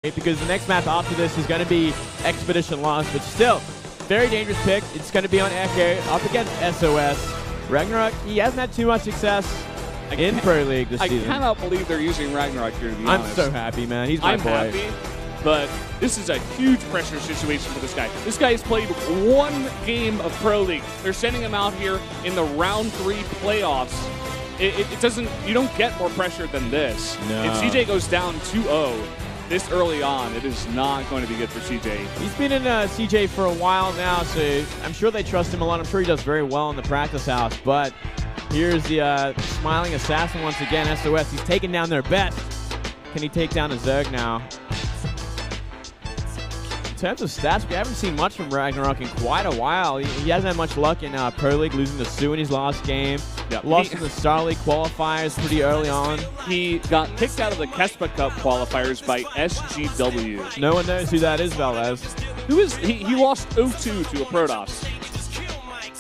because the next map after this is going to be Expedition Lost, but still, very dangerous pick. It's going to be on Echo up against SOS. RagnaroK, he hasn't had too much success in Pro League this season. I cannot believe they're using RagnaroK here, to be honest. I'm so happy, man. He's my boy. I'm happy, but this is a huge pressure situation for this guy. This guy has played one game of Pro League. They're sending him out here in the round 3 playoffs. It doesn't, you don't get more pressure than this. No. If CJ goes down 2-0 this early on, it is not going to be good for CJ. He's been in CJ for a while now, so I'm sure they trust him a lot. I'm sure he does very well in the practice house, but here's the smiling assassin once again, SOS. He's taking down their best. Can he take down a Zerg now? In terms of stats, we haven't seen much from RagnaroK in quite a while. He hasn't had much luck in Pro League, losing to Sue in his last game. Yep. Lost in the Star League qualifiers pretty early on. He got kicked out of the Kespa Cup qualifiers by SGW. No one knows who that is, Valdez. Who is he? Lost 0-2 to a Protoss.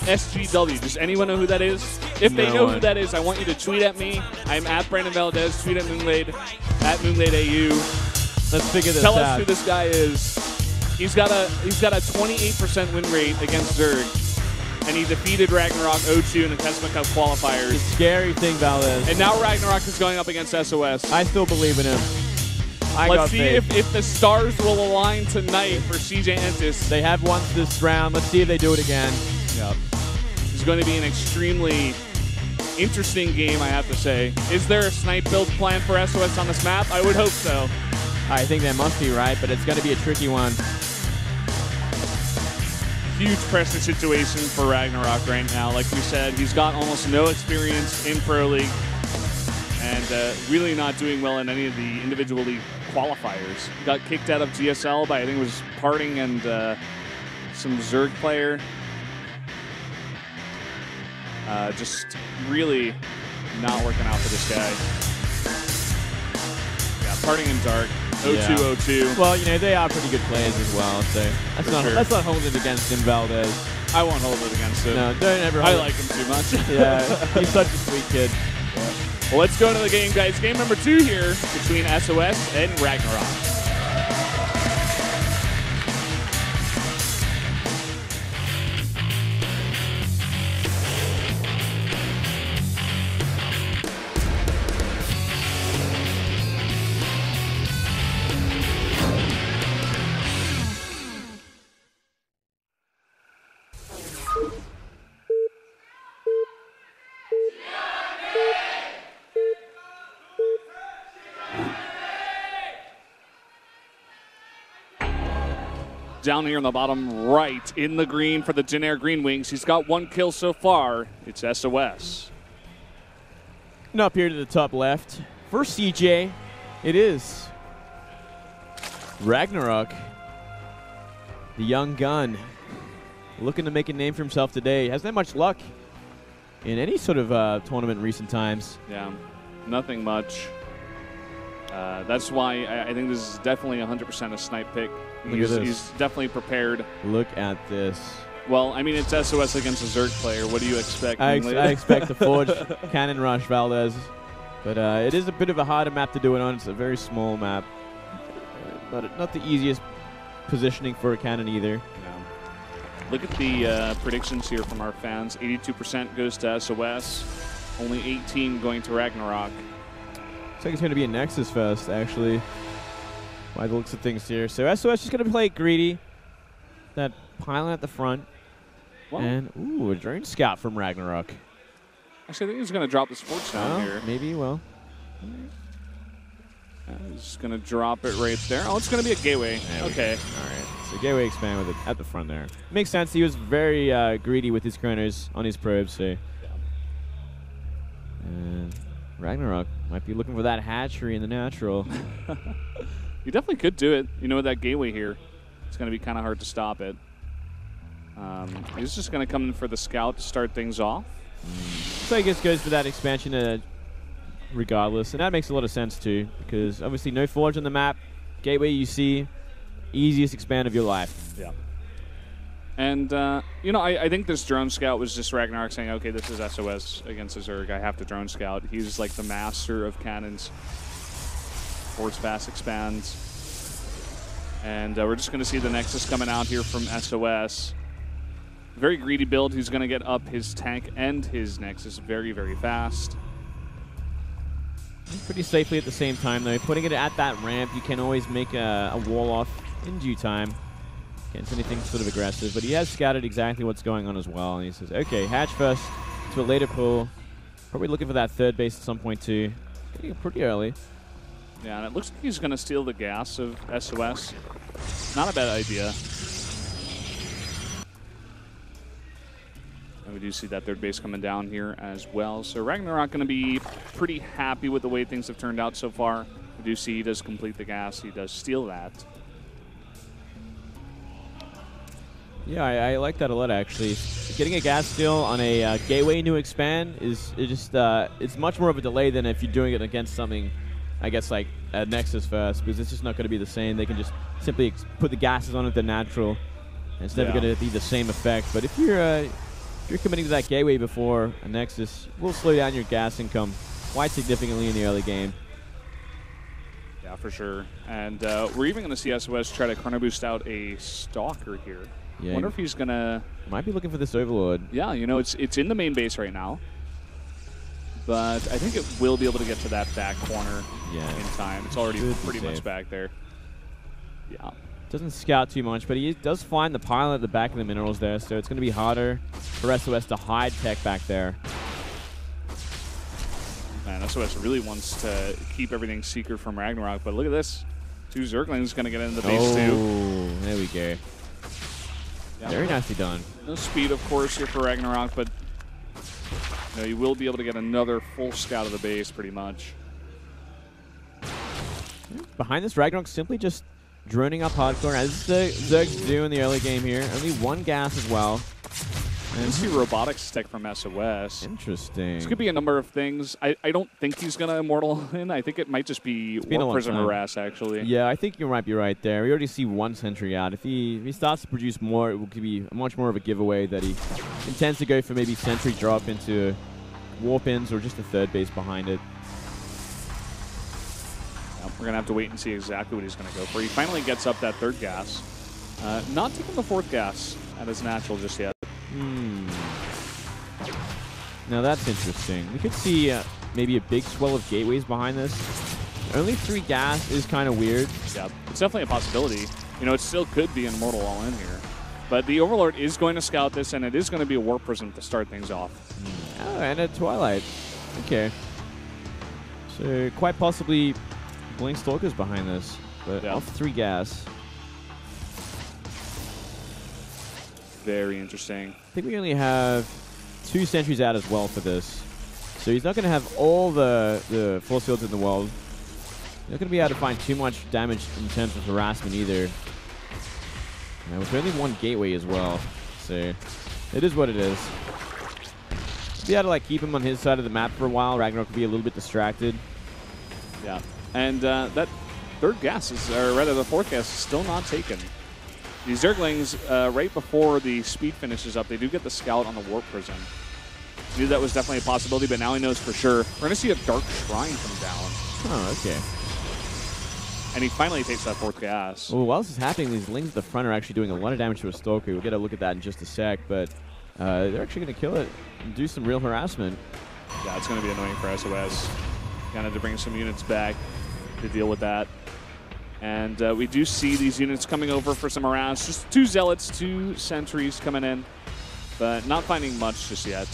SGW. Does anyone know who that is? If they know who that is, I want you to tweet at me. I'm at Brandon Valdez. Tweet at Moonglade, at MoongladeAU. Let's figure this out. Tell us who this guy is. He's got a 28% win rate against Zerg, and he defeated RagnaroK 0-2 in the Kesma Cup qualifiers. It's a scary thing, Valdez. And now RagnaroK is going up against SOS. I still believe in him. Let's see if the stars will align tonight for CJ Entis. They have once this round. Let's see if they do it again. Yep. It's going to be an extremely interesting game, I have to say. Is there a snipe build plan for SOS on this map? I would hope so. I think there must be, right? But it's going to be a tricky one. Huge pressure situation for RagnaroK right now. Like we said, he's got almost no experience in Pro League and really not doing well in any of the individual league qualifiers. Got kicked out of GSL by, I think it was Parting and some Zerg player. Just really not working out for this guy. Yeah, Parting and Dark. 0-2-0-2. Well, you know, they are pretty good players as well, so let's not hold it against him, Valdez. I won't hold it against him. No, don't ever hold I like him too much. Yeah, he's such a sweet kid. Yeah. Well, let's go to the game, guys. Game number 2 here between SOS and RagnaroK. Down here in the bottom right, in the green for the Jin Green Wings. He's got 1 kill so far. It's SOS. And up here to the top left, for CJ, it is RagnaroK, the young gun, looking to make a name for himself today. Hasn't had much luck in any sort of tournament in recent times. Yeah, nothing much. That's why I think this is definitely 100% a snipe pick. He's definitely prepared. Look at this. Well, I mean, it's SOS against a Zerg player. What do you expect? I expect a Forge Cannon Rush, Valdez. But it is a bit of a harder map to do it on. It's a very small map. But not the easiest positioning for a cannon either. Yeah. Look at the predictions here from our fans. 82% goes to SOS. Only 18 going to RagnaroK. Looks like it's going to be a Nexus first, actually, by the looks of things here. So SOS is going to play greedy. That pylon at the front. Well, and, ooh, a drone scout from RagnaroK. Actually, I think he's going to drop the sports down here. Maybe he will. He's going to drop it right there. Oh, it's going to be a gateway. Okay. All right. So gateway expand with it at the front there. Makes sense. He was very greedy with his chronos on his probes. So. Yeah. And RagnaroK might be looking for that hatchery in the natural. You definitely could do it. You know, with that gateway here, it's going to be kind of hard to stop it. He's just going to come in for the scout to start things off. So I guess goes for that expansion regardless. And that makes a lot of sense too, because obviously no Forge on the map. Gateway you see, easiest expand of your life. Yeah. And, you know, I think this drone scout was just RagnaroK saying, okay, this is SOS against a Zerg. I have to drone scout. He's like the master of cannons. Force fast expands. And we're just going to see the Nexus coming out here from SOS. Very greedy build. He's going to get up his tank and his Nexus very, very fast. Pretty safely at the same time, though. Putting it at that ramp, you can always make a wall off in due time against anything sort of aggressive. But he has scouted exactly what's going on as well. And he says, okay, hatch first to a later pull. Probably looking for that third base at some point, too. Getting pretty early. Yeah, and it looks like he's going to steal the gas of SOS. Not a bad idea. And we do see that third base coming down here as well. So RagnaroK going to be pretty happy with the way things have turned out so far. We do see he does complete the gas. He does steal that. Yeah, I like that a lot, actually. Getting a gas steal on a gateway new expand is it's much more of a delay than if you're doing it against something, I guess, like a Nexus first, because it's just not going to be the same. They can just simply put the gases on it the natural, and it's never going to be the same effect. But if you're committing to that gateway before a Nexus, it will slow down your gas income quite significantly in the early game. Yeah, for sure. And we're even going to see SOS try to chrono boost out a Stalker here. Yeah, I wonder if he's going to... Might be looking for this Overlord. Yeah, you know, it's in the main base right now. But I think it will be able to get to that back corner in time. It's already pretty much back there. Yeah. Doesn't scout too much, but he does find the pilot at the back of the minerals there, so it's going to be harder for SOS to hide tech back there. Man, SOS really wants to keep everything secret from RagnaroK, but look at this. 2 Zerglings going to get into the base too. Oh, there we go. Yeah, very nicely done. No speed, of course, here for RagnaroK, but you know, you will be able to get another full scout of the base, pretty much. Behind this, RagnaroK simply just droning up hardcore, as the Zergs do in the early game here. Only 1 gas as well. And you see robotics tech from SOS. Interesting. This could be a number of things. I don't think he's going to Immortal in. I think it might just be Warp Prism Harass, actually. Yeah, I think you might be right there. We already see 1 sentry out. If he starts to produce more, it will be much more of a giveaway that he intends to go for maybe sentry drop into Warp-ins or just a third base behind it. We're going to have to wait and see exactly what he's going to go for. He finally gets up that 3rd gas. Not taking the 4th gas at his natural just yet. Now that's interesting. We could see maybe a big swell of gateways behind this. Only 3 gas is kind of weird. Yeah, it's definitely a possibility. You know, it still could be an Immortal all in here. But the Overlord is going to scout this, and it is going to be a Warp Prism to start things off. Oh, and a Twilight. Okay. So quite possibly Blink Stalker's behind this, but off 3 gas. Very interesting. I think we only have 2 sentries out as well for this. So he's not going to have all the force fields in the world. He's not going to be able to find too much damage in terms of harassment either. And with only 1 gateway as well. So it is what it is. Be able to like keep him on his side of the map for a while. RagnaroK could be a little bit distracted. Yeah. And that 3rd gas is, or rather the 4th gas is still not taken. These Zerglings, right before the speed finishes up, they do get the scout on the Warp Prism. Knew that was definitely a possibility, but now he knows for sure. We're going to see a Dark Shrine come down. Oh, okay. And he finally takes that 4th gas. Well, while this is happening, these Lings at the front are actually doing a lot of damage to a Stalker. We'll get a look at that in just a sec, but they're actually going to kill it and do some real harassment. Yeah, it's going to be annoying for SOS. Kind of to bring some units back to deal with that. And we do see these units coming over for some harass. Just 2 Zealots, 2 Sentries coming in, but not finding much just yet.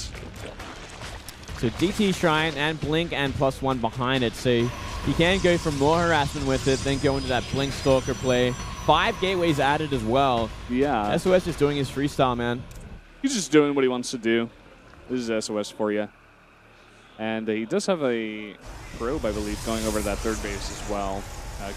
So DT Shrine and Blink and +1 behind it. So he can go for more harassment with it, then go into that Blink Stalker play. 5 gateways added as well. Yeah. SOS is doing his freestyle, man. He's just doing what he wants to do. This is SOS for you. And he does have a probe, I believe, going over to that 3rd base as well.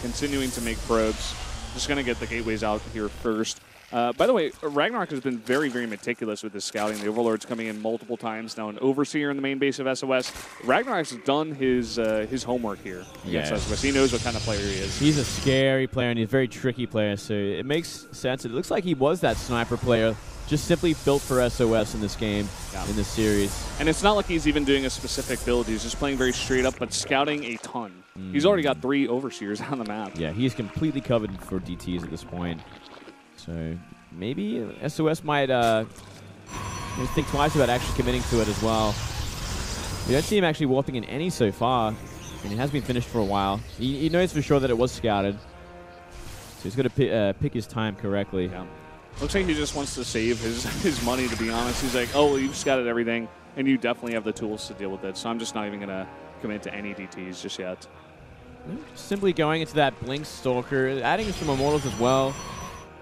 Continuing to make probes. Just going to get the gateways out here first. By the way, RagnaroK has been very, very meticulous with his scouting. The Overlord's coming in multiple times now. An Overseer in the main base of SOS. RagnaroK's done his homework here against SOS. He knows what kind of player he is. He's a scary player, and he's a very tricky player, so it makes sense. It looks like he was that sniper player, just simply built for SOS in this game, in this series. And it's not like he's even doing a specific build. He's just playing very straight up, but scouting a ton. He's already got 3 Overseers on the map. Yeah, he's completely covered for DTs at this point. So maybe SOS might think twice about actually committing to it as well. We don't see him actually warping in any so far, and it has been finished for a while. He knows for sure that it was scouted, so he's got to pick his time correctly. Yeah. Looks like he just wants to save his money, to be honest. He's like, oh, well, you've scouted everything, and you definitely have the tools to deal with it, so I'm just not even going to commit to any DTs just yet. Simply going into that Blink Stalker, adding some Immortals as well.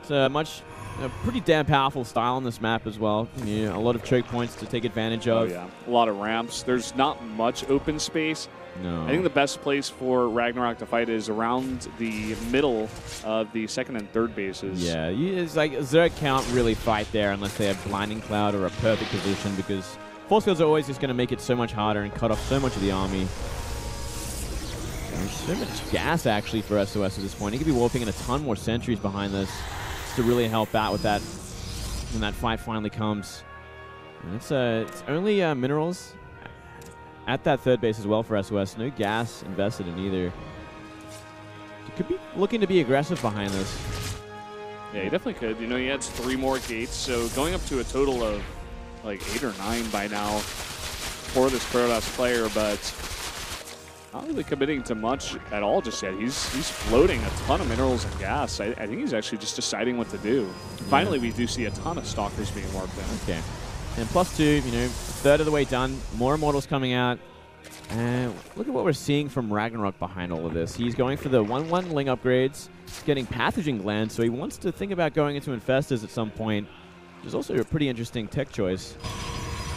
It's a pretty damn powerful style on this map as well. A lot of choke points to take advantage of. Oh, yeah. A lot of ramps. There's not much open space. No. I think the best place for RagnaroK to fight is around the middle of the 2nd and 3rd bases. Yeah, it's like Zerg can't really fight there unless they have Blinding Cloud or a perfect position, because force fields are always just going to make it so much harder and cut off so much of the army. There's so much gas actually for SOS at this point. He could be warping in a ton more sentries behind this to really help out with that when that fight finally comes. And it's only minerals at that 3rd base as well for SOS. No gas invested in either. He could be looking to be aggressive behind this. Yeah, he definitely could. He adds 3 more gates, so going up to a total of like 8 or 9 by now for this Protoss player, but not really committing to much at all just yet. He's floating a ton of minerals and gas. I think he's actually just deciding what to do. Yeah. Finally, we do see a ton of Stalkers being warped in. Okay. And +2, 1/3 of the way done. More Immortals coming out. And look at what we're seeing from RagnaroK behind all of this. He's going for the 1/1 Ling upgrades. He's getting Pathogen Glands, so he wants to think about going into Infestors at some point, which is also a pretty interesting tech choice.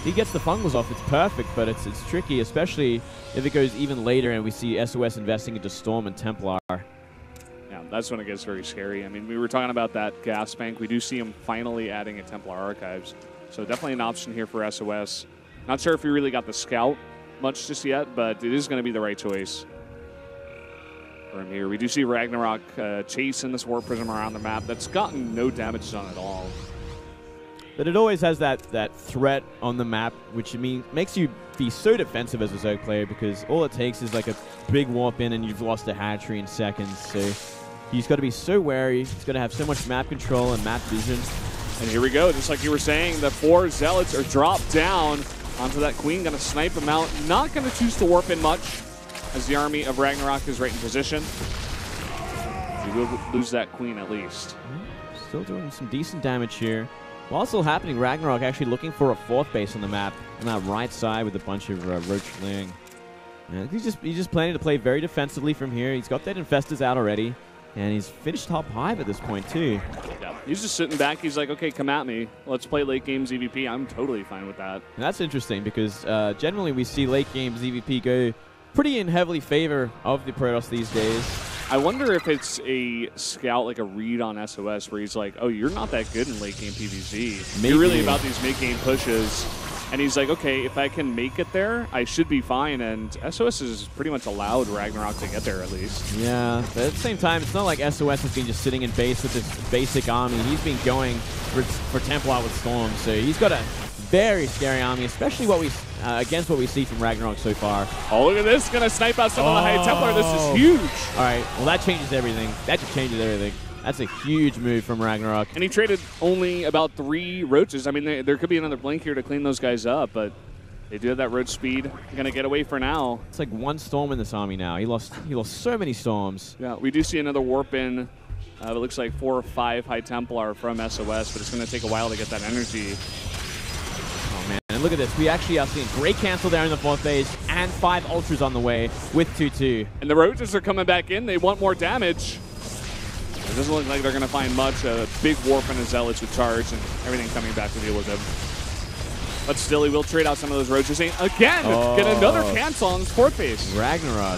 He gets the Fungals off, it's perfect, but it's tricky, especially if it goes even later and we see SOS investing into Storm and Templar. Yeah, that's when it gets very scary. I mean, we were talking about that gas bank. We do see him finally adding a Templar Archives, so definitely an option here for SOS. Not sure if he really got the Scout much just yet, but it is going to be the right choice for him here. We do see RagnaroK chasing this Warp Prism around the map. That's gotten no damage done at all. But it always has that threat on the map, which makes you be so defensive as a Zerg player, because all it takes is like a big warp in and you've lost a hatchery in seconds. So he's got to be so wary. He's got to have so much map control and map vision. And here we go. Just like you were saying, the 4 Zealots are dropped down onto that Queen. Going to snipe him out. Not going to choose to warp in much, as the army of RagnaroK is right in position. He will lose that Queen at least. Still doing some decent damage here. While still happening, RagnaroK actually looking for a 4th base on the map on that right side with a bunch of Roach Ling. And he's just planning to play very defensively from here. He's got that Infestors out already, and he's finished top 5 at this point too. Yeah, he's just sitting back. He's like, okay, come at me. Let's play late game ZVP. I'm totally fine with that. And that's interesting because generally we see late game ZVP go pretty in heavily favor of the Protoss these days. I wonder if it's a scout, like a read on SOS, where he's like, oh, you're not that good in late-game PvZ. You're really about these mid-game pushes. And he's like, okay, if I can make it there, I should be fine. And SOS has pretty much allowed RagnaroK to get there at least. Yeah, but at the same time, it's not like SOS has been just sitting in base with this basic army. He's been going for Templar with Storm. So he's got a very scary army, especially against what we see from RagnaroK so far. Oh, look at this. Going to snipe out some of the High Templar. This is huge. All right. Well, that changes everything. That just changes everything. That's a huge move from RagnaroK. And he traded only about 3 Roaches. I mean, there could be another Blink here to clean those guys up, but they do have that Roach speed. They're going to get away for now. It's like 1 Storm in this army now. He lost so many Storms. Yeah, we do see another warp in. It looks like 4 or 5 High Templar from SOS, but it's going to take a while to get that energy. Oh, man. And look at this. We actually are seeing great cancel there in the 4th phase and 5 Ultras on the way with 2-2. And the Roaches are coming back in. They want more damage. It doesn't look like they're going to find much. A big warp and a Zealots with charge and everything coming back to deal with him. But still, he will trade out some of those Roaches. Again, get another cancel on his 4th phase. RagnaroK.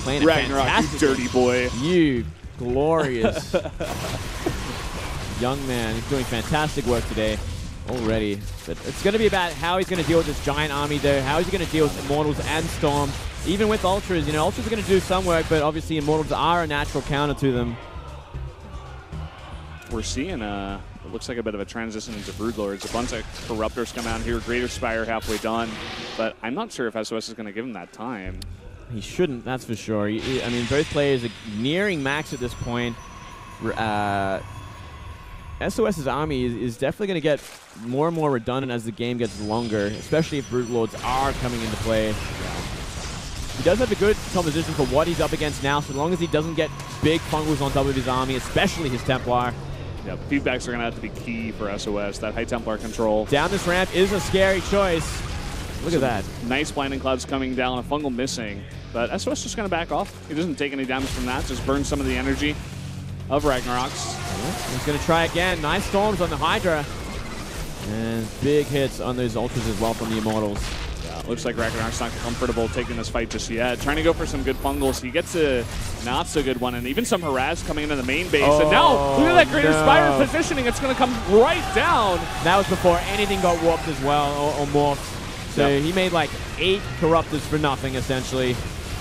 Playing RagnaroK, you dirty boy. You glorious. young man. He's doing fantastic work today already. But it's going to be about how he's going to deal with this giant army there, how he's going to deal with Immortals and Storm. Even with Ultras, you know, Ultras are going to do some work, but obviously Immortals are a natural counter to them. We're seeing it looks like a bit of a transition into Broodlords. A bunch of Corruptors come out here, Greater Spire halfway done, but I'm not sure if SOS is going to give him that time. He shouldn't, that's for sure. I mean, both players are nearing max at this point. SOS's army is definitely going to get more and more redundant as the game gets longer, especially if Broodlords are coming into play. He does have a good composition for what he's up against now, so long as he doesn't get big fungals on top of his army, especially his Templar. Yep, feedbacks are going to have to be key for SOS. That high Templar control. Down this ramp is a scary choice. Look at that. Nice blinding clouds coming down, a fungal missing. But SOS just going to back off. He doesn't take any damage from that, just burns some of the energy of RagnaroK's. He's going to try again. Nice storms on the Hydra. And big hits on those Ultras as well from the Immortals. Looks like RagnaroK's not comfortable taking this fight just yet. Trying to go for some good fungals. He gets a not so good one, and even some harass coming into the main base. And now, look at that Greater Spire positioning. It's going to come right down. That was before anything got warped as well, or morphed. So he made like 8 Corruptors for nothing, essentially.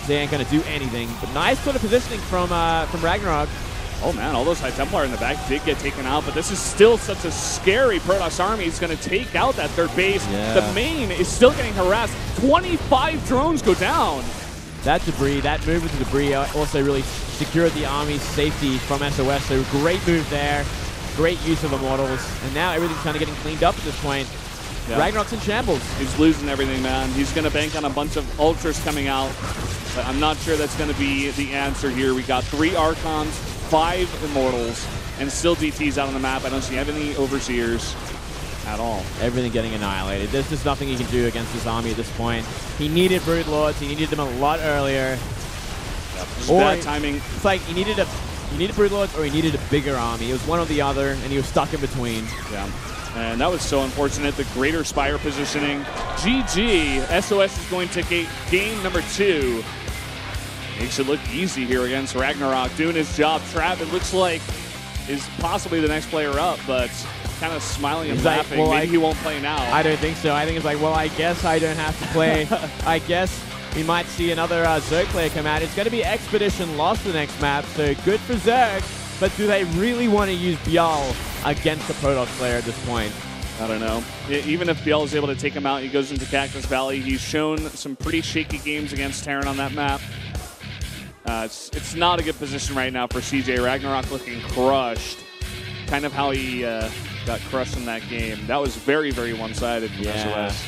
They ain't going to do anything. But nice sort of positioning from RagnaroK. Oh man, all those High Templar in the back did get taken out, but this is still such a scary Protoss army. He's going to take out that third base. Yeah. The main is still getting harassed. 25 drones go down. That debris, that move with the debris also really secured the army's safety from SOS. So great move there. Great use of Immortals. And now everything's kind of getting cleaned up at this point. Yeah. RagnaroK's in shambles. He's losing everything, man. He's going to bank on a bunch of Ultras coming out, but I'm not sure that's going to be the answer here. We got 3 Archons, 5 Immortals, and still DTs out on the map. I don't see any Overseers at all. Everything getting annihilated. There's just nothing he can do against this army at this point. He needed Broodlords. He needed them a lot earlier. Yep. Bad timing. It's like he needed Broodlords or he needed a bigger army. It was one or the other, and he was stuck in between. Yeah. And that was so unfortunate. The Greater Spire positioning. GG. SOS is going to take game number 2. Makes it look easy here against RagnaroK. Doing his job. Trav, it looks like, is possibly the next player up, but kind of smiling and laughing. Like, well, maybe he won't play now. I don't think so. I think it's like, well, I guess I don't have to play. I guess we might see another Zerg player come out. It's going to be Expedition Lost the next map, so good for Zerg. But do they really want to use Bial against the Protoss player at this point? I don't know. Even if Bial is able to take him out, he goes into Cactus Valley. He's shown some pretty shaky games against Terran on that map. It's not a good position right now for CJ. RagnaroK looking crushed. Kind of how he got crushed in that game. That was very, very one-sided from SOS.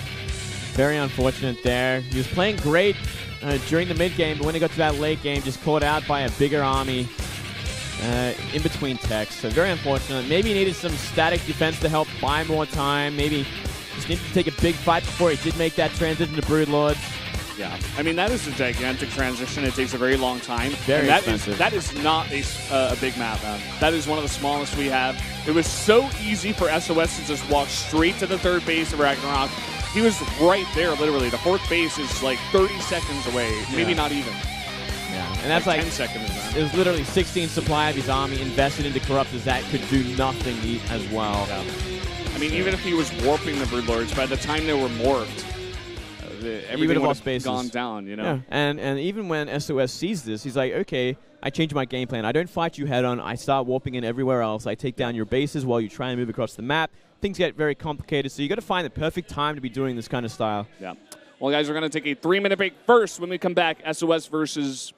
Very unfortunate there. He was playing great during the mid-game, but when he got to that late game, just caught out by a bigger army in between techs. So very unfortunate. Maybe he needed some static defense to help buy more time. Maybe just needed to take a big fight before he did make that transition to Broodlords. Yeah, I mean, that is a gigantic transition. It takes a very long time. Very expensive. That is not a big map, man. That is one of the smallest we have. It was so easy for SOS to just walk straight to the third base of RagnaroK. He was right there, literally. The fourth base is like 30 seconds away, maybe not even. Yeah, and that's like 10 seconds, man. It was literally 16 supply of his army invested into Corruptors that could do nothing as well. Yeah. I mean, even if he was warping the Broodlords, by the time they were morphed, everything would have gone down, you know? Yeah. And even when SOS sees this, he's like, okay, I change my game plan. I don't fight you head on. I start warping in everywhere else. I take down your bases while you try and move across the map. Things get very complicated, so you got to find the perfect time to be doing this kind of style. Yeah. Well, guys, we're going to take a 3-minute break first. When we come back, SOS versus